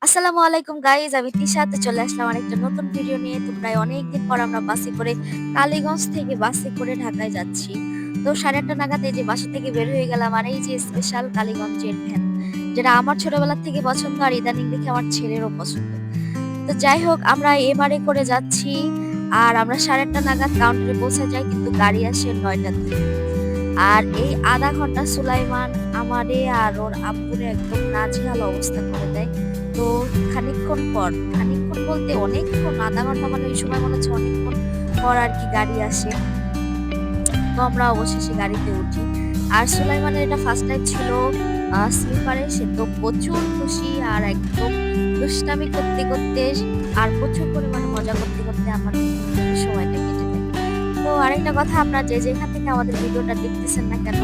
আসসালামু আলাইকুম গাইজ, আমি তিশা। তো চলে আসলাম আরেকটা নতুন ভিডিও নিয়ে। তো প্রায় অনেকদিন পর আমরা বাসে করে কালীগঞ্জ থেকে বাসে করে ঢাকায় যাচ্ছি। তো 8:30 নাগাদ এই যে বাসা থেকে বের হয়ে গেলাম, আর এই যে স্পেশাল কালীগঞ্জের ভ্যান, যেটা আমার ছোটবেলা থেকে পছন্দ আর ইদানিং দেখে আমার ছেলেরও পছন্দ। তো যাই হোক, আমরা এবারে করে যাচ্ছি। আর আমরা 8:30 নাগাদ কাউন্টারে পৌঁছে যাই, কিন্তু গাড়ি আসে 9টার দিকে। আর এই আধা ঘন্টা সুলাইমান আমারে আর ওর আব্বুরে একদম নাজেহাল অবস্থা করে দেয়। তো খানিকক্ষণ বলতে অনেকক্ষণ, আধা ঘন্টা মানে ওই সময় মনে হচ্ছে অনেকক্ষণ পর আর কি গাড়ি আসে। তো আমরা অবশেষে গাড়িতে উঠি। আর সুলাইমানের এটা ফার্স্ট টাইম ছিল স্লিপারে। সে তো প্রচুর খুশি, আর একদম দুষ্টামি করতে করতে আর প্রচুর পরিমাণে মজা করতে করতে আমার সময়টা কেটে যায়। তো আরেকটা কথা, আপনারা যে যেখান থেকে আমাদের ভিডিওটা দেখতেছেন না কেন,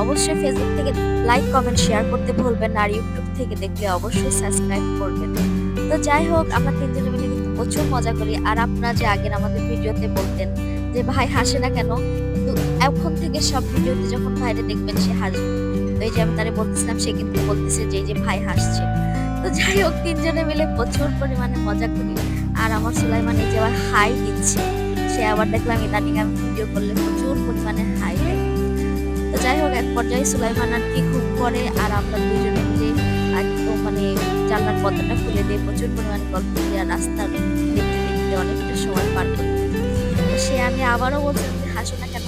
অবশ্যই ফেসবুক থেকে লাইক কমেন্ট শেয়ার করতে ভুলবেন না, আর ইউটিউব থেকে দেখলে অবশ্যই সাবস্ক্রাইব করবেন। তো যাই হোক, আমরা তিনজনে মিলে কিন্তু প্রচুর মজা করি। আর আপনারা যে আগের আমাদের ভিডিওতে বলতেন যে ভাই হাসে না কেন, কিন্তু এখন থেকে সব ভিডিওতে যখন ভাইরে দেখবেন সে হাসবে। তো এই যে আমি তারে বলতেছিলাম, সে কিন্তু বলতেছে যে এই যে ভাই হাসছে। তো যাই হোক, তিনজনে মিলে প্রচুর পরিমাণে মজা করি। আর আমার সুলাইমান এই যে আবার হাই দিচ্ছে, সে আবার দেখলাম ইদানিং আমি ভিডিও করলে প্রচুর পরিমাণে হাই দেয়। তো যাই হোক, এক পর্যায়ে সুলাইমান আর কি ঘুম পড়ে, আর আমরা দুজনে মিলে একদম মানে জানলার পর্দাটা খুলে দিয়ে প্রচুর পরিমাণে গল্প করি, আর রাস্তার দেখতে দেখতে অনেকটা সময় পার করি। তো সে আমি আবারও বলছিলাম যে হাসো না কেন,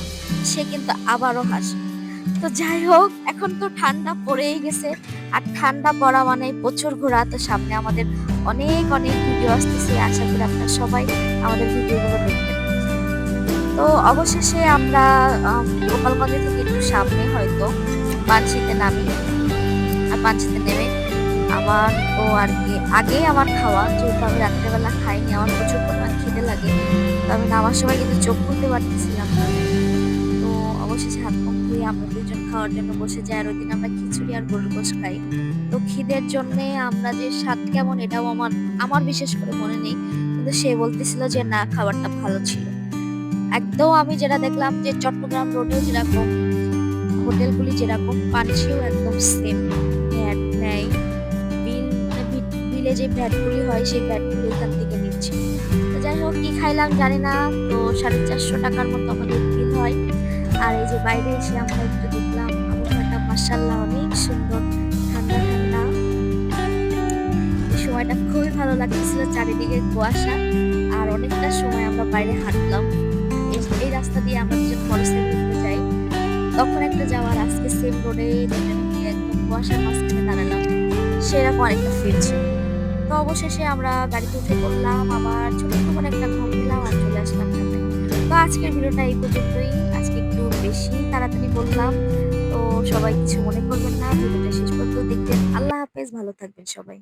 সে কিন্তু আবারও হাসে। তো যাই হোক, এখন তো ঠান্ডা পড়েই গেছে, আর ঠান্ডা পড়া মানে প্রচুর ঘোরা। তো সামনে আমাদের অনেক অনেক ভিডিও আসতেছে, আশা করি আপনারা সবাই আমাদের ভিডিওগুলো দেখবেন। তো অবশেষে আমরা গোপালগঞ্জ থেকে একটু সামনে হয়তো পানশিতে নামি। আর পানশিতে নেমে আমার তো আর কি আগে আমার খাওয়া, যেহেতু আমি রাত্রেবেলা খাইনি, আমার প্রচুর পরিমাণ খিদে লাগে। তো আমি নামার সময় কিন্তু চোখ খুলতে পারতেছিলাম না। তো অবশেষে হাত মুখ ধুয়ে আমরা দুজন খাওয়ার জন্য বসে যাই। আর ওই দিন আমরা খিচুড়ি আর গরুর গোশ খাই। তো খিদের জন্য আমরা যে স্বাদ কেমন এটাও আমার আমার বিশেষ করে মনে নেই, কিন্তু সে বলতেছিল যে না, খাবারটা ভালো ছিল একদম। আমি যেটা দেখলাম যে চট্টগ্রাম রোডেও যেরকম হোটেলগুলি যেরকম, পানশিও একদম সেম ভ্যাট নেয়। বিলে যে ভ্যাটগুলি হয় সেই ভ্যাটগুলি এখান থেকে নিচ্ছে। তো যাই হোক, কি খাইলাম জানি না। তো 450 টাকার মতো আমাদের বিল হয়। আর এই যে বাইরে এসে আমরা একটু দেখলাম আবহাওয়াটা মাশাআল্লাহ অনেক সুন্দর, ঠান্ডা ঠান্ডা। এই সময়টা খুবই ভালো লাগতেছিল, চারিদিকে কুয়াশা। আর অনেকটা সময় আমরা বাইরে হাঁটলাম। এই রাস্তা দিয়ে আমরা দুজন মোটরসাইকেল নিয়ে যাই। তখন একটা যাওয়ার আজকে সেম রোডে দুজন গিয়ে একদম কুয়াশার মাঝখানে দাঁড়ালাম, সেরকম আরেকটা ফিল ছিল। তো অবশেষে আমরা গাড়িতে উঠে পড়লাম, আবার ছোট্ট করে একটা ঘুম দিলাম আর চলে আসলাম ঢাকায়। তো আজকের ভিডিওটা এই পর্যন্তই। আজকে একটু বেশি তাড়াতাড়ি বললাম, তো সবাই কিছু মনে করবেন না। ভিডিওটা শেষ পর্যন্ত দেখবেন। আল্লাহ হাফেজ, ভালো থাকবেন সবাই।